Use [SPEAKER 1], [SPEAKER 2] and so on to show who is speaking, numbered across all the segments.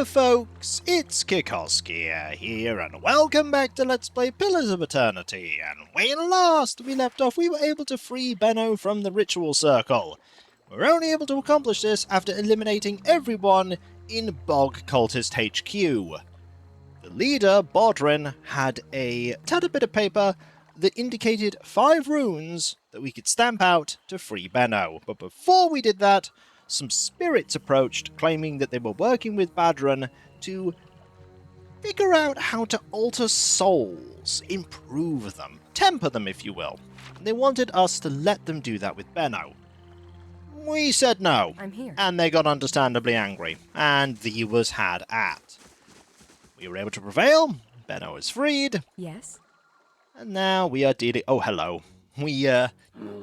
[SPEAKER 1] Hiya folks, it's Kikoskia here, and welcome back to Let's Play Pillars of Eternity. And when last we left off, we were able to free Benno from the ritual circle. We were only able to accomplish this after eliminating everyone in Bog Cultist HQ. The leader, Bodrin, had a tattered bit of paper that indicated 5 runes that we could stamp out to free Benno. But before we did that, some spirits approached, claiming that they were working with Badran to figure out how to alter souls, improve them, temper them if you will. They wanted us to let them do that with Benno. We said no,
[SPEAKER 2] I'm here.
[SPEAKER 1] And they got understandably angry, and the was had at. We were able to prevail, Benno is freed.
[SPEAKER 2] Yes?
[SPEAKER 1] And now we are dealing... Oh, hello.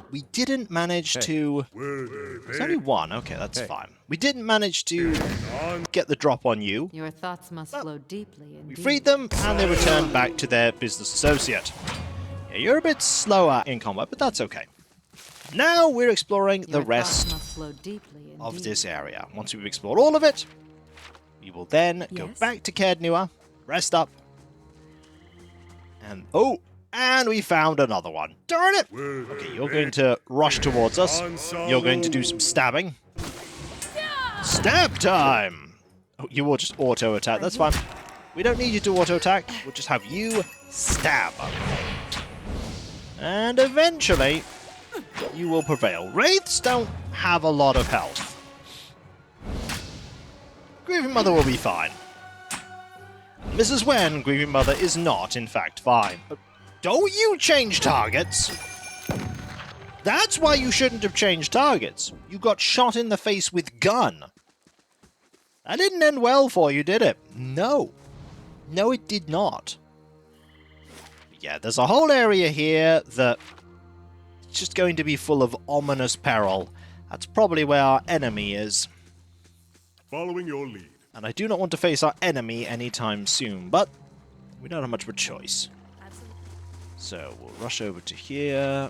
[SPEAKER 1] We didn't manage to... There's only one. Okay, that's fine. We didn't manage to get the drop on you.
[SPEAKER 2] Your thoughts must flow deeply indeed.
[SPEAKER 1] We freed them, and they returned back to their business associate. Yeah, you're a bit slower in combat, but that's okay. Now we're exploring the rest of this area. Once we've explored all of it, we will then go back to Crägholdt, rest up, and... Oh! And we found another one. Darn it! Okay, you're going to rush towards us. You're going to do some stabbing. Stab time! Oh, you will just auto-attack. That's fine. We don't need you to auto-attack. We'll just have you stab. And eventually, you will prevail. Wraiths don't have a lot of health. Grieving Mother will be fine. Mrs. Wen, Grieving Mother is not, in fact, fine. But don't you change targets? That's why you shouldn't have changed targets. You got shot in the face with gun. That didn't end well for you, did it? No. No, it did not. Yeah, there's a whole area here that is just going to be full of ominous peril. That's probably where our enemy is.
[SPEAKER 3] Following your lead.
[SPEAKER 1] And I do not want to face our enemy anytime soon, but we don't have much of a choice. So we'll rush over to here,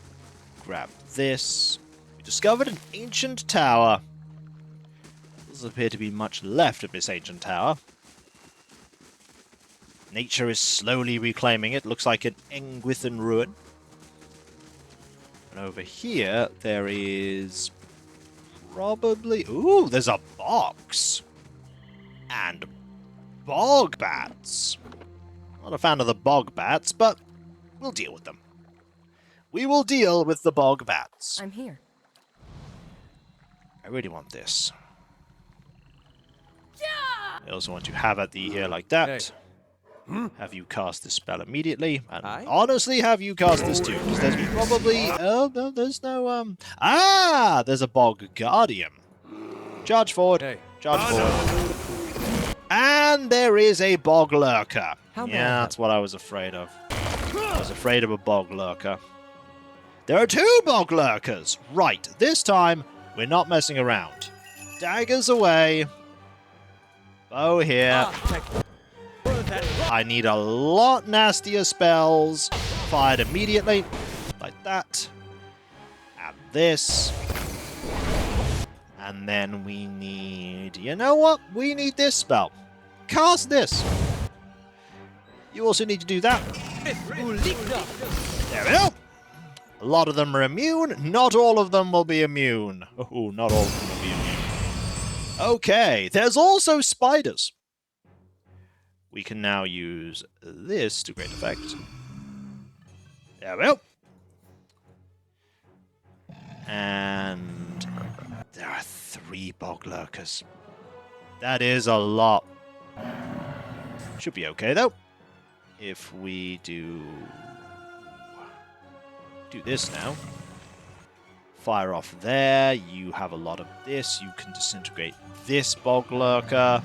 [SPEAKER 1] grab this. We discovered an ancient tower. There doesn't appear to be much left of this ancient tower. Nature is slowly reclaiming it. Looks like an Engwithan ruin. And over here, there is probably... Ooh, there's a box. And bog bats. Not a fan of the bog bats, but we'll deal with them. We will deal with the bog bats.
[SPEAKER 2] I'm here.
[SPEAKER 1] I really want this. I also want to have at thee here like that. Have you cast this spell immediately. And honestly, have you cast this too. Because there's probably... Oh, no, there's no... Ah! There's a bog guardian. Charge forward. Charge forward. And there is a bog lurker. Yeah, that's what I was afraid of. I was afraid of a bog lurker. There are 2 bog lurkers! Right, this time, we're not messing around. Daggers away. Bow here. I need a lot nastier spells. Fired immediately. Like that. And this. And then we need... You know what? We need this spell. Cast this. You also need to do that. There we go. A lot of them are immune. Not all of them will be immune. Oh, not all of them will be immune. Okay, there's also spiders. We can now use this to great effect. There we go. And there are 3 bog lurkers. That is a lot. Should be okay, though. If we do this now. Fire off there. You have a lot of this. You can disintegrate this bog lurker.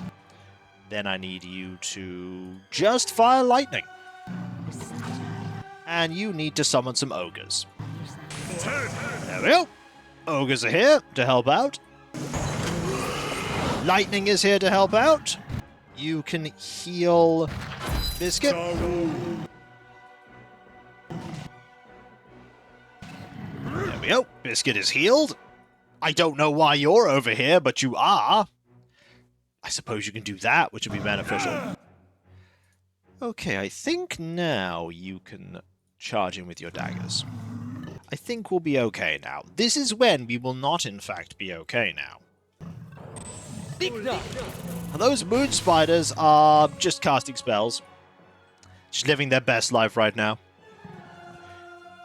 [SPEAKER 1] Then I need you to just fire lightning. And you need to summon some ogres. There we go. Ogres are here to help out. Lightning is here to help out. You can heal Biscuit. There we go. Biscuit is healed. I don't know why you're over here, but you are. I suppose you can do that, which would be beneficial. Okay, I think now you can charge in with your daggers. I think we'll be okay now. This is when we will not, in fact, be okay now. Those moon spiders are just casting spells. Just living their best life right now.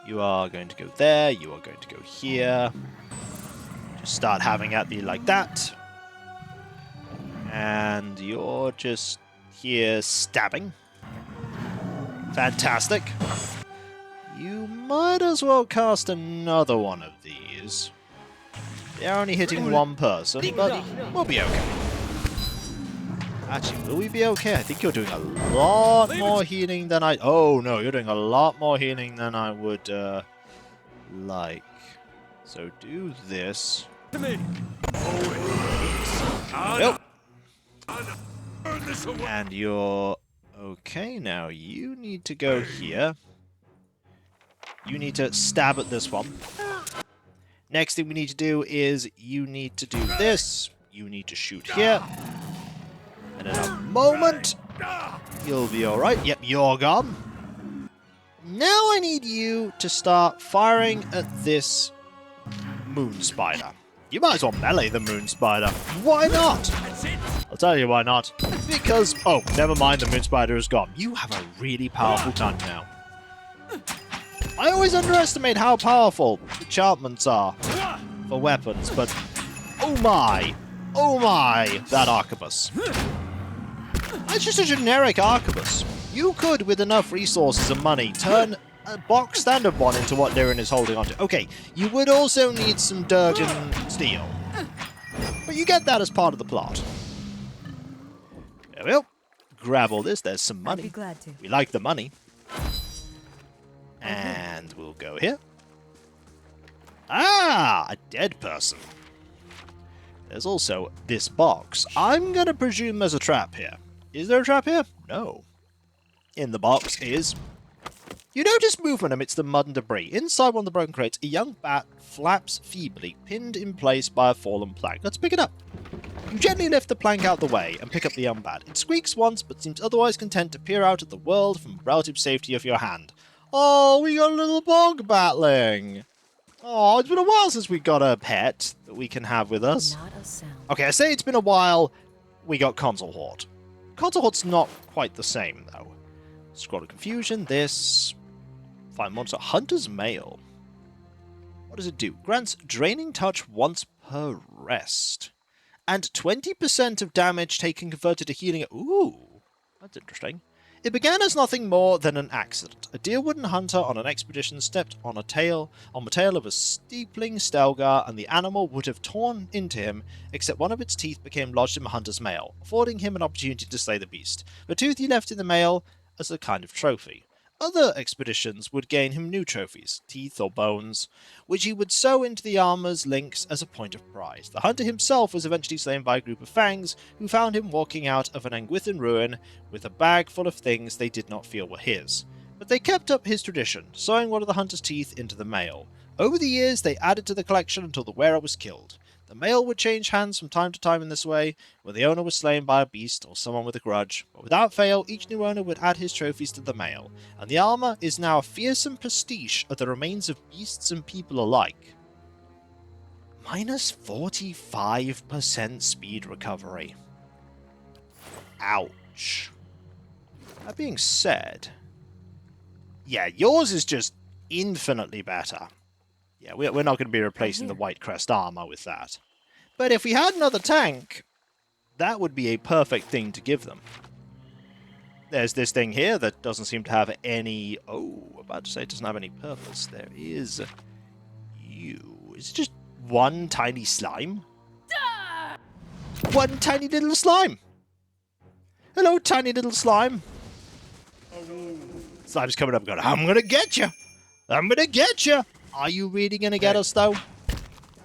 [SPEAKER 1] You are going to go there, you are going to go here. Just start having at me like that. And you're just here stabbing. Fantastic. You might as well cast another one of these. They're only hitting one person, but we'll be okay. Actually, will we be okay? I think you're doing a lot more healing than I... Oh, no, you're doing a lot more healing than I would like. So do this. Yep. And you're... Okay, now you need to go here. You need to stab at this one. Next thing we need to do is you need to do this. You need to shoot here. And in a moment, you'll be alright. Yep, you're gone. Now I need you to start firing at this moon spider. You might as well melee the moon spider. Why not? I'll tell you why not. Because, oh, never mind, the moon spider is gone. You have a really powerful tongue now. I always underestimate how powerful enchantments are for weapons, but oh my, that arquebus. It's just a generic arquebus. You could, with enough resources and money, turn a box standard one into what Lirin is holding onto. Okay, you would also need some Durgan steel, but you get that as part of the plot. There we go. Grab all this. There's some money.
[SPEAKER 2] I'd be glad to.
[SPEAKER 1] We like the money. And we'll go here. Ah, a dead person. There's also this box. I'm going to presume there's a trap here. Is there a trap here? No. In the box is... You notice movement amidst the mud and debris. Inside one of the broken crates, a young bat flaps feebly, pinned in place by a fallen plank. Let's pick it up. You gently lift the plank out the way and pick up the young bat. It squeaks once, but seems otherwise content to peer out at the world from the relative safety of your hand. Oh, we got a little bog batling. Oh, it's been a while since we got a pet that we can have with us.
[SPEAKER 2] Not a sound.
[SPEAKER 1] Okay, I say it's been a while. We got Concelhaut. Concelhaut's not quite the same, though. Scroll of Confusion, this... Find monster. Hunter's Mail. What does it do? Grants Draining Touch once per rest. And 20% of damage taken converted to healing... Ooh, that's interesting. It began as nothing more than an accident. A deerwooden hunter on an expedition stepped on the tail of a steepling stelgar, and the animal would have torn into him, except one of its teeth became lodged in the hunter's mail, affording him an opportunity to slay the beast. The tooth he left in the mail as a kind of trophy. Other expeditions would gain him new trophies, teeth or bones, which he would sew into the armor's links as a point of pride. The hunter himself was eventually slain by a group of fangs, who found him walking out of an Anguithan ruin with a bag full of things they did not feel were his. But they kept up his tradition, sewing one of the hunter's teeth into the mail. Over the years, they added to the collection until the wearer was killed. The mail would change hands from time to time in this way, where the owner was slain by a beast or someone with a grudge, but without fail, each new owner would add his trophies to the mail, and the armor is now a fearsome pastiche of the remains of beasts and people alike. Minus 45% speed recovery. Ouch. That being said, yeah, yours is just infinitely better. Yeah, we're not going to be replacing the White Crest armor with that. But if we had another tank, that would be a perfect thing to give them. There's this thing here that doesn't seem to have any... Oh, about to say it doesn't have any purpose. There is... You. Is it just one tiny slime? One tiny little slime! Hello, tiny little slime. Slime's coming up going, I'm gonna get you! I'm gonna get you! Are you really gonna get us, though?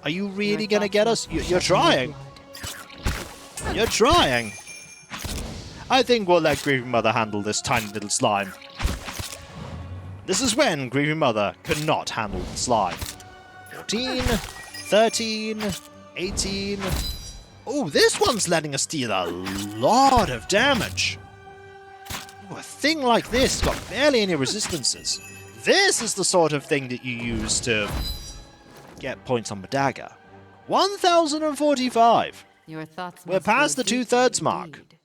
[SPEAKER 1] Are you really gonna get us? You're trying. You're trying. I think we'll let Grieving Mother handle this tiny little slime. This is when Grieving Mother cannot handle the slime. 14, 13, 18... Oh, this one's letting us deal a lot of damage. Ooh, a thing like this got barely any resistances. This is the sort of thing that you use to get points on the dagger. 1045.
[SPEAKER 2] Your thoughts
[SPEAKER 1] We're
[SPEAKER 2] must
[SPEAKER 1] past
[SPEAKER 2] go
[SPEAKER 1] the
[SPEAKER 2] deeply
[SPEAKER 1] 2/3 mark.
[SPEAKER 2] indeed.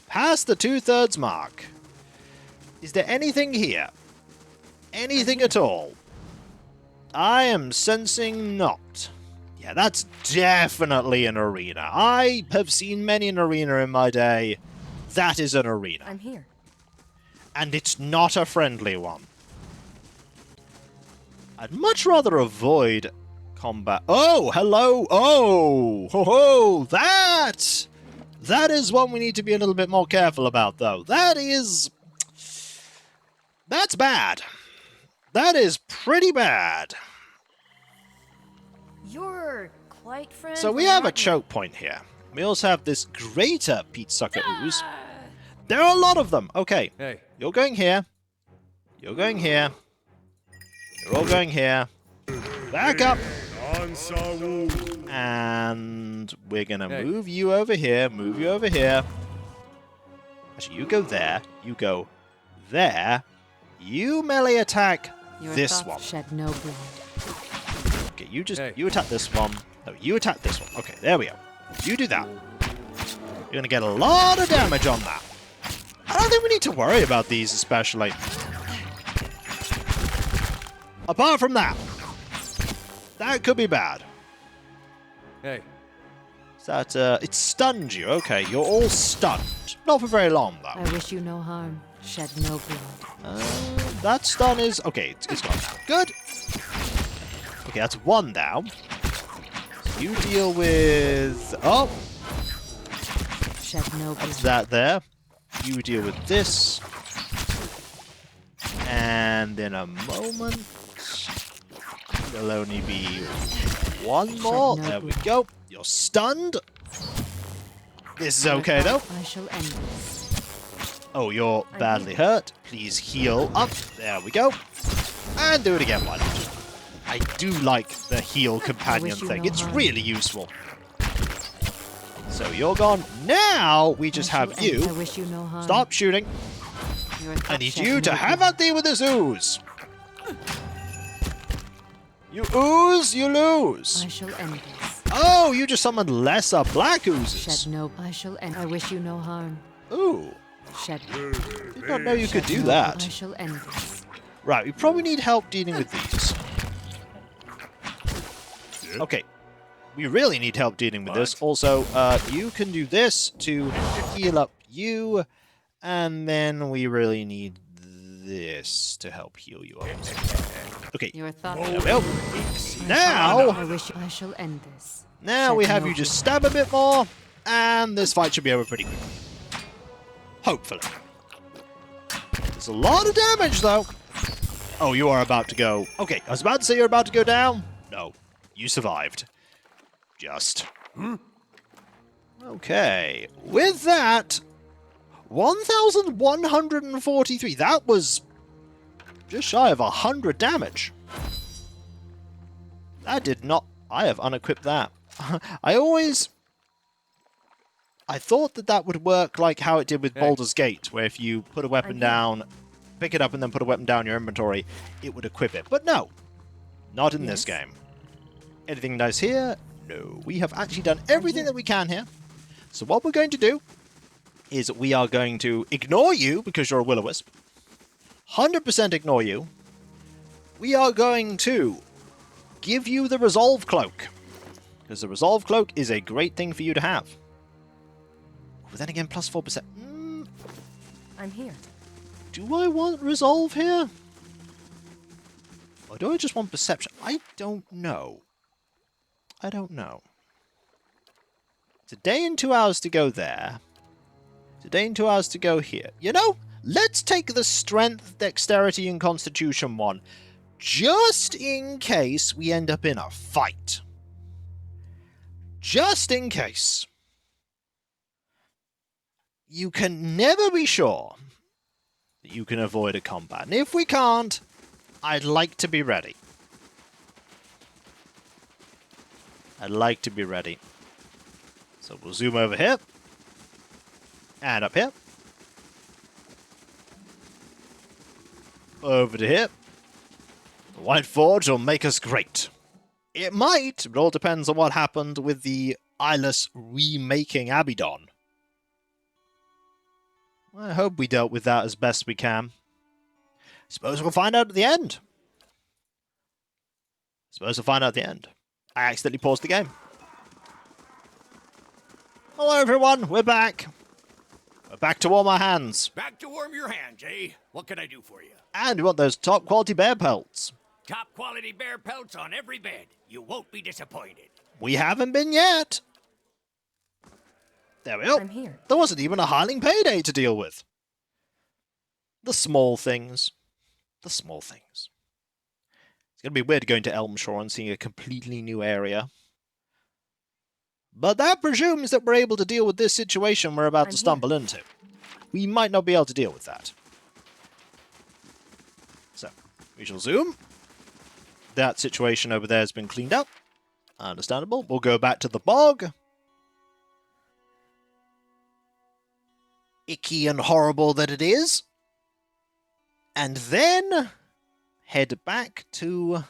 [SPEAKER 1] Past the 2/3 mark. Is there anything here? Anything at all? I am sensing not. Yeah, that's definitely an arena. I have seen many an arena in my day. That is an arena.
[SPEAKER 4] I'm here.
[SPEAKER 1] And it's not a friendly one. I'd much rather avoid combat. Oh, hello! Oh! Ho ho! That is one we need to be a little bit more careful about, though. That's bad. That is pretty bad.
[SPEAKER 4] You're quite friendly.
[SPEAKER 1] So we have a choke point here. We also have this greater Pete Sucker ooze. There are a lot of them. Okay.
[SPEAKER 5] Hey.
[SPEAKER 1] You're going here. You're going here. You're all going here. Back up.
[SPEAKER 3] Concelhaut.
[SPEAKER 1] And we're gonna move you over here. Move you over here. Actually, you go there. You go there. You melee attack
[SPEAKER 2] Your
[SPEAKER 1] this
[SPEAKER 2] thoughts
[SPEAKER 1] one.
[SPEAKER 2] shed no blood.
[SPEAKER 1] Okay, you attack this one. No, you attack this one. Okay, there we go. You do that. You're gonna get a lot of damage on that. I don't think we need to worry about these especially. Apart from that. That could be bad.
[SPEAKER 5] Hey.
[SPEAKER 1] Is that, it stunned you. Okay, you're all stunned. Not for very long, though.
[SPEAKER 2] I wish you no harm. Shed no blood.
[SPEAKER 1] That stun is... Okay, it's gone now. Good. Okay, that's one down. So you deal with... Oh,
[SPEAKER 2] Shed no blood.
[SPEAKER 1] that's that there. You deal with this. And in a moment... There'll only be one more. There we go. You're stunned. This is okay, though.
[SPEAKER 2] I shall end this.
[SPEAKER 1] Oh, you're badly hurt. Please heal up. There we go. And do it again, why not? I do like the heal companion
[SPEAKER 2] you
[SPEAKER 1] thing.
[SPEAKER 2] no
[SPEAKER 1] It's
[SPEAKER 2] harm.
[SPEAKER 1] really useful. So you're gone. Now we just
[SPEAKER 2] I
[SPEAKER 1] have
[SPEAKER 2] shall end. I
[SPEAKER 1] you.
[SPEAKER 2] wish you no harm.
[SPEAKER 1] Stop shooting.
[SPEAKER 2] Your
[SPEAKER 1] I
[SPEAKER 2] thoughts
[SPEAKER 1] need
[SPEAKER 2] shed
[SPEAKER 1] you to
[SPEAKER 2] no
[SPEAKER 1] have
[SPEAKER 2] blood.
[SPEAKER 1] at thee with this ooze. You ooze, you lose.
[SPEAKER 2] I shall end this.
[SPEAKER 1] Oh, you just summoned lesser black oozes.
[SPEAKER 2] Shed no. I shall end. I wish you no harm.
[SPEAKER 1] Ooh,
[SPEAKER 2] Shed.
[SPEAKER 1] did not know you could do
[SPEAKER 2] no-
[SPEAKER 1] that.
[SPEAKER 2] I shall end this.
[SPEAKER 1] Right, we probably need help dealing with these. Okay, we really need help dealing with this. Also, you can do this to heal up you, and then we really need this to help heal you up. Okay,
[SPEAKER 2] Your thoughts.
[SPEAKER 1] there we go. Now,
[SPEAKER 2] I wish I shall end this.
[SPEAKER 1] now we have you just stab a bit more, and this fight should be over pretty quickly. Hopefully. There's a lot of damage, though. Oh, you are about to go... Okay, I was about to say you're about to go down. No, you survived. Just. Okay, with that, 1,143. That was just shy of 100 damage. That did not... I have unequipped that. I thought that would work like how it did with Baldur's Gate, where if you put a weapon down, pick it up and then put a weapon down in your inventory, it would equip it. But no, not in this game. Anything nice here? No. We have actually done everything that we can here. So what we're going to do is we are going to ignore you because you're a will-o-wisp. 100% ignore you. We are going to give you the Resolve Cloak. Because the Resolve Cloak is a great thing for you to have. But then again, plus 4%.
[SPEAKER 4] I'm here.
[SPEAKER 1] Do I want Resolve here? Or do I just want Perception? I don't know. I don't know. It's a day and 2 hours to go there. It's a day and 2 hours to go here. You know, let's take the Strength, Dexterity, and Constitution one. Just in case we end up in a fight. Just in case. You can never be sure that you can avoid a combat. And if we can't, I'd like to be ready. I'd like to be ready. So we'll zoom over here. And up here. Over to here. The White Forge will make us great. It might, but it all depends on what happened with the eyeless remaking Abaddon. I hope we dealt with that as best we can. Suppose we'll find out at the end. I accidentally paused the game. Hello everyone, we're back. We're back to warm our hands.
[SPEAKER 6] Back to warm your hands, eh? What can I do for you?
[SPEAKER 1] And we want those top quality bear pelts.
[SPEAKER 6] Top quality bear pelts on every bed. You won't be disappointed.
[SPEAKER 1] We haven't been yet. There we go.
[SPEAKER 4] I'm here.
[SPEAKER 1] There wasn't even a hireling payday to deal with. The small things. The small things. It's going to be weird going to Elmshore and seeing a completely new area. But that presumes that we're able to deal with this situation we're about to stumble into. We might not be able to deal with that. So, we shall zoom. That situation over there has been cleaned up. Understandable. We'll go back to the bog. Icky and horrible that it is. And then head back to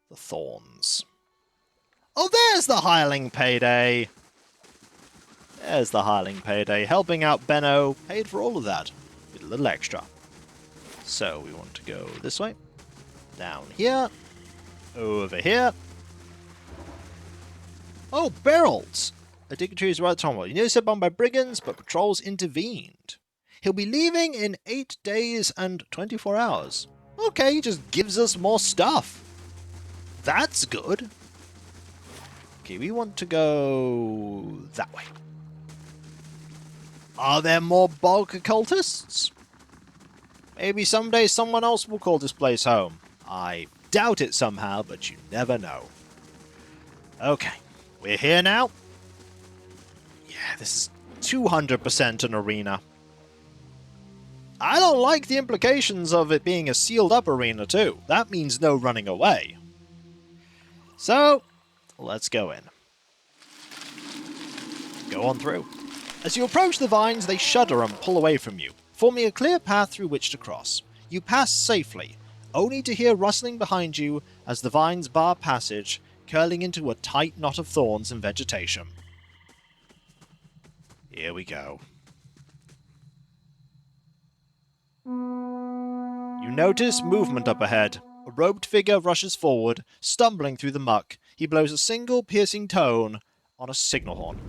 [SPEAKER 1] the Thorns. Oh, there's the hireling payday. There's the hireling payday. Helping out Benno. Paid for all of that. With a little extra. So we want to go this way. Down here. Over here. Oh, Beryl's. A dignitary is right at Tomwell. You know, set bombed by brigands, but patrols intervened. He'll be leaving in 8 days and 24 hours. Okay, he just gives us more stuff. That's good. Okay, we want to go that way. Are there more bog occultists? Maybe someday someone else will call this place home. I doubt it somehow, but you never know. Okay, we're here now. Yeah, this is 200% an arena. I don't like the implications of it being a sealed up arena too. That means no running away. So, let's go in. Go on through. As you approach the vines, they shudder and pull away from you, forming a clear path through which to cross. You pass safely, only to hear rustling behind you as the vines bar passage, curling into a tight knot of thorns and vegetation. Here we go. You notice movement up ahead. A robed figure rushes forward, stumbling through the muck. He blows a single piercing tone on a signal horn.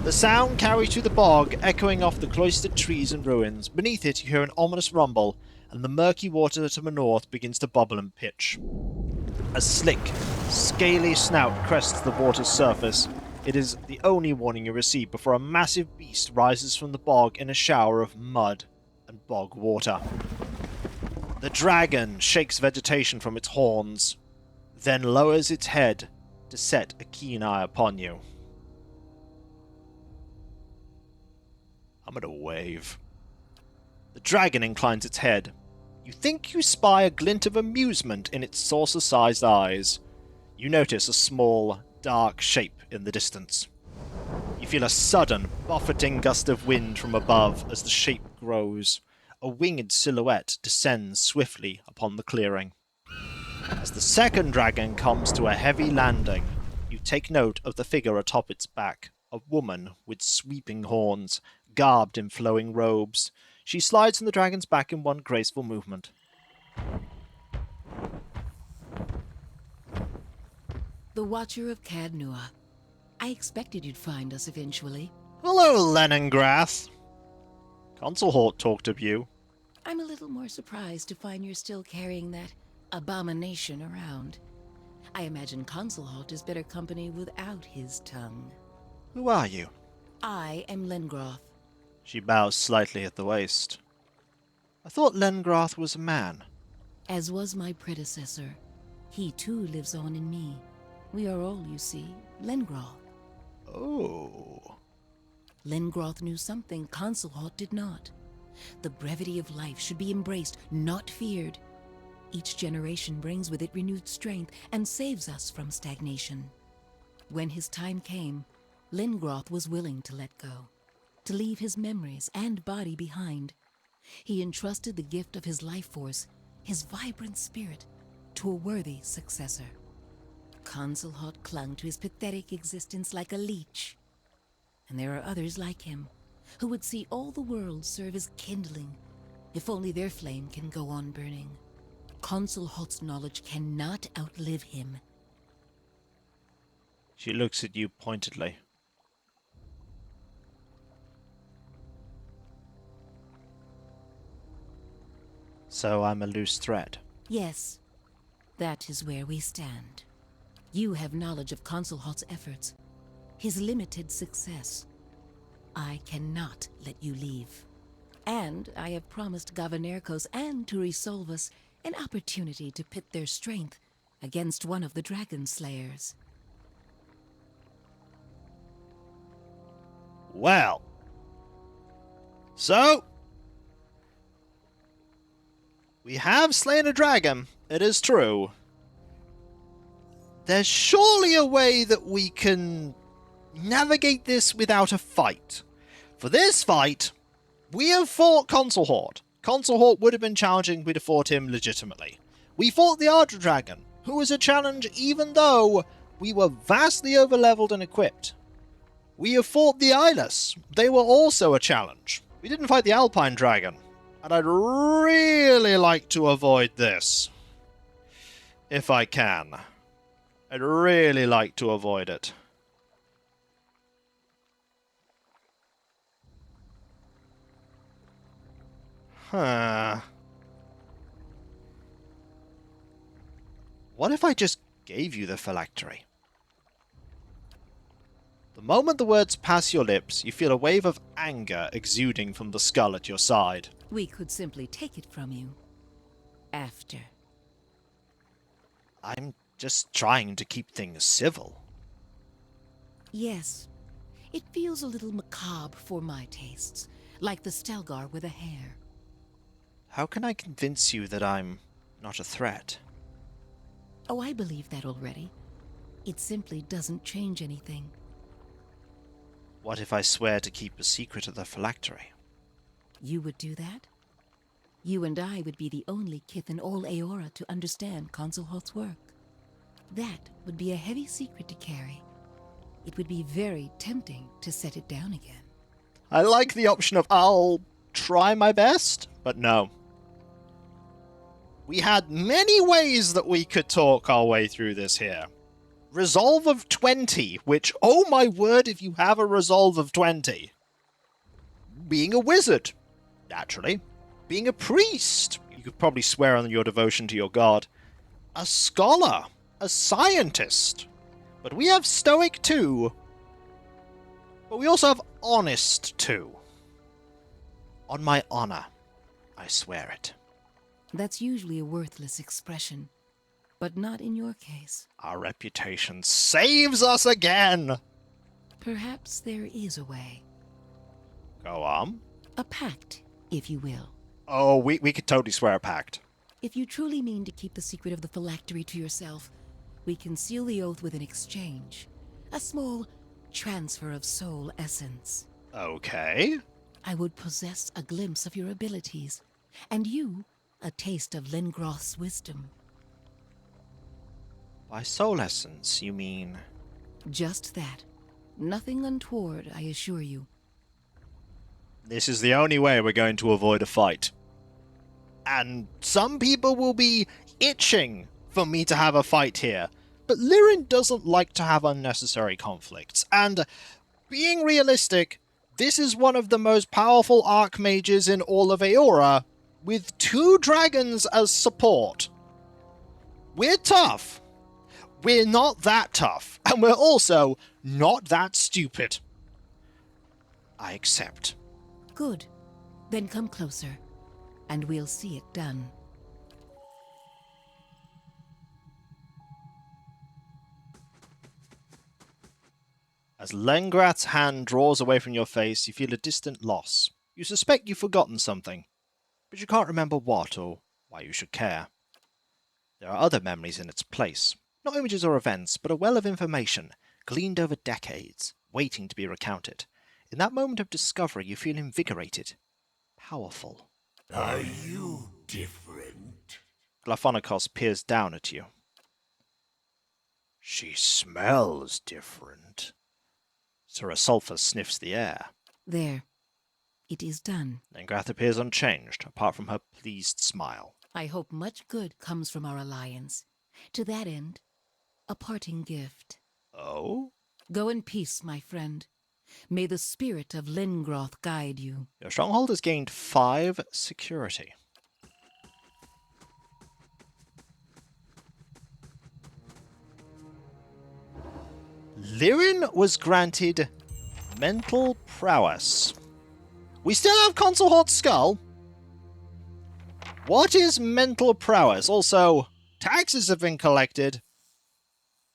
[SPEAKER 1] The sound carries through the bog, echoing off the cloistered trees and ruins. Beneath it, you hear an ominous rumble, and the murky water to the north begins to bubble and pitch. A slick, scaly snout crests the water's surface. It is the only warning you receive before a massive beast rises from the bog in a shower of mud and bog water. The dragon shakes vegetation from its horns, then lowers its head to set a keen eye upon you. I'm gonna wave. The dragon inclines its head. You think you spy a glint of amusement in its saucer-sized eyes. You notice a small, dark shape in the distance. You feel a sudden, buffeting gust of wind from above as the shape grows. A winged silhouette descends swiftly upon the clearing. As the second dragon comes to a heavy landing, you take note of the figure atop its back, a woman with sweeping horns, garbed in flowing robes. She slides on the dragon's back in one graceful movement.
[SPEAKER 2] The Watcher of Cadnua. I expected you'd find us eventually.
[SPEAKER 1] Hello, Leningrath. Concelhaut talked of you.
[SPEAKER 2] I'm a little more surprised to find you're still carrying that abomination around. I imagine Concelhaut is better company without his tongue.
[SPEAKER 1] Who are you?
[SPEAKER 2] I am Lengroth.
[SPEAKER 1] She bows slightly at the waist. I thought Lengrath was a man.
[SPEAKER 2] As was my predecessor. He too lives on in me. We are all, you see, Lengroth.
[SPEAKER 1] Oh.
[SPEAKER 2] Lengroth knew something Concelhaut did not. The brevity of life should be embraced, not feared. Each generation brings with it renewed strength and saves us from stagnation. When his time came, Lingroth was willing to let go, to leave his memories and body behind. He entrusted the gift of his life force, his vibrant spirit, to a worthy successor. Concelhaut clung to his pathetic existence like a leech. And there are others like him, who would see all the world serve as kindling, if only their flame can go on burning. Concelhaut's knowledge cannot outlive him.
[SPEAKER 1] She looks at you pointedly. So I'm a loose thread.
[SPEAKER 2] Yes, that is where we stand. You have knowledge of Concelhaut's efforts, his limited success. I cannot let you leave. And I have promised Gavanerkos and to Resolvus an opportunity to pit their strength against one of the Dragon Slayers.
[SPEAKER 1] Well. So. We have slain a dragon, it is true. There's surely a way that we can navigate this without a fight. For this fight, we have fought Concelhaut. Concelhaut would have been challenging, we'd have fought him legitimately. We fought the Archdragon, who was a challenge even though we were vastly overleveled and equipped. We have fought the Eyeless. They were also a challenge. We didn't fight the Alpine Dragon. And I'd really like to avoid this. If I can. I'd really like to avoid it. Huh. What if I just gave you the phylactery? The moment the words pass your lips, you feel a wave of anger exuding from the skull at your side.
[SPEAKER 2] We could simply take it from you. After.
[SPEAKER 1] I'm just trying to keep things civil.
[SPEAKER 2] Yes. It feels a little macabre for my tastes, like the Stelgar with a hair.
[SPEAKER 1] How can I convince you that I'm not a threat?
[SPEAKER 2] Oh, I believe that already. It simply doesn't change anything.
[SPEAKER 1] What if I swear to keep a secret of the phylactery?
[SPEAKER 2] You would do that? You and I would be the only kith in all Aora to understand Concelhaut's work. That would be a heavy secret to carry. It would be very tempting to set it down again.
[SPEAKER 1] I like the option of I'll try my best, but no. We had many ways that we could talk our way through this here. Resolve of 20, which, oh my word, if you have a resolve of 20. Being a wizard, naturally. Being a priest, you could probably swear on your devotion to your god. A scholar, a scientist. But we have stoic too. But we also have honest too. On my honor, I swear it.
[SPEAKER 2] That's usually a worthless expression, but not in your case.
[SPEAKER 1] Our reputation saves us again!
[SPEAKER 2] Perhaps there is a way.
[SPEAKER 1] Go on.
[SPEAKER 2] A pact, if you will.
[SPEAKER 1] Oh, we could totally swear a pact.
[SPEAKER 2] If you truly mean to keep the secret of the phylactery to yourself, we can seal the oath with an exchange. A small transfer of soul essence.
[SPEAKER 1] Okay.
[SPEAKER 2] I would possess a glimpse of your abilities, and you a taste of Lingroth's wisdom.
[SPEAKER 1] By soul essence, you mean...
[SPEAKER 2] Just that. Nothing untoward, I assure you.
[SPEAKER 1] This is the only way we're going to avoid a fight. And some people will be itching for me to have a fight here. But Lirin doesn't like to have unnecessary conflicts. And being realistic, this is one of the most powerful archmages in all of Aora, with 2 dragons as support. We're tough. We're not that tough. And we're also not that stupid. I accept.
[SPEAKER 2] Good. Then come closer, and we'll see it done.
[SPEAKER 1] As Lengrath's hand draws away from your face, you feel a distant loss. You suspect you've forgotten something, but you can't remember what or why you should care. There are other memories in its place. Not images or events, but a well of information, gleaned over decades, waiting to be recounted. In that moment of discovery, you feel invigorated, powerful.
[SPEAKER 3] Are you different?
[SPEAKER 1] Glaphonikos peers down at you. She smells different. Sir Asulfus sniffs the air.
[SPEAKER 2] There. It is done.
[SPEAKER 1] Lengrath appears unchanged, apart from her pleased smile.
[SPEAKER 2] I hope much good comes from our alliance. To that end, a parting gift.
[SPEAKER 1] Oh?
[SPEAKER 2] Go in peace, my friend. May the spirit of Lengroth guide you.
[SPEAKER 1] Your stronghold has gained 5 security. Lirin was granted mental prowess. We still have Concelhaut's skull. What is mental prowess? Also, taxes have been collected.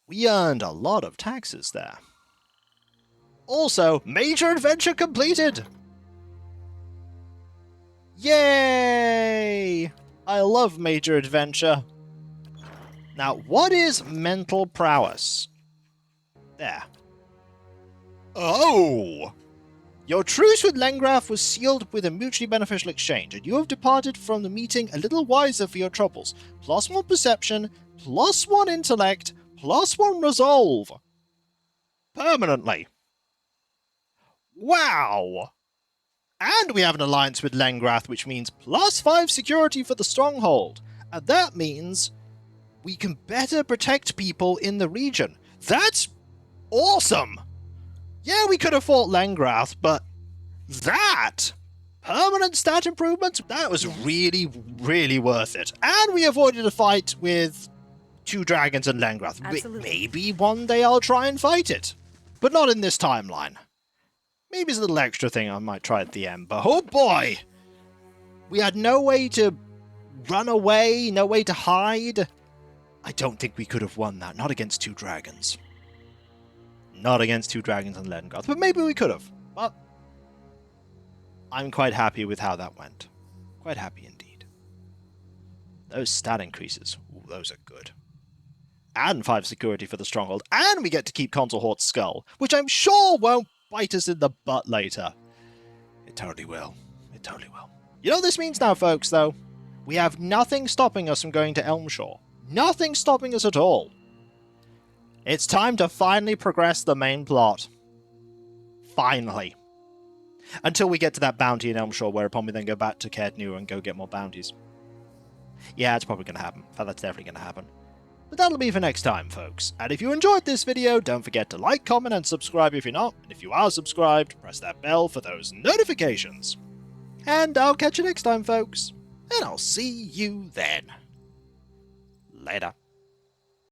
[SPEAKER 1] We earned a lot of taxes there. Also, major adventure completed! Yay! I love major adventure. Now, what is mental prowess? There. Oh! Your truce with Lengrath was sealed with a mutually beneficial exchange, and you have departed from the meeting a little wiser for your troubles. +1 perception, +1 intellect, +1 resolve. Permanently. Wow! And we have an alliance with Lengrath, which means +5 security for the stronghold. And that means we can better protect people in the region. That's awesome! Yeah, we could have fought Lengrath, but that permanent stat improvements, that was really, really worth it. And we avoided a fight with 2 dragons and Lengrath.
[SPEAKER 4] Absolutely.
[SPEAKER 1] Maybe one day I'll try and fight it, but not in this timeline. Maybe it's a little extra thing I might try at the end, but oh boy! We had no way to run away, no way to hide. I don't think we could have won that, not against 2 dragons. Not against 2 dragons and Lengrath, but maybe we could have. But I'm quite happy with how that went. Quite happy indeed. Those stat increases, ooh, those are good. And 5 security for the stronghold, and we get to keep Concelhaut's skull, which I'm sure won't bite us in the butt later. It totally will. It totally will. You know what this means now, folks, though? We have nothing stopping us from going to Elmshire. Nothing stopping us at all. It's time to finally progress the main plot. Finally. Until we get to that bounty in Elmshire, whereupon we then go back to Crägholdt and go get more bounties. Yeah, it's probably going to happen. In fact, that's definitely going to happen. But that'll be for next time, folks. And if you enjoyed this video, don't forget to like, comment, and subscribe if you're not. And if you are subscribed, press that bell for those notifications. And I'll catch you next time, folks. And I'll see you then. Later.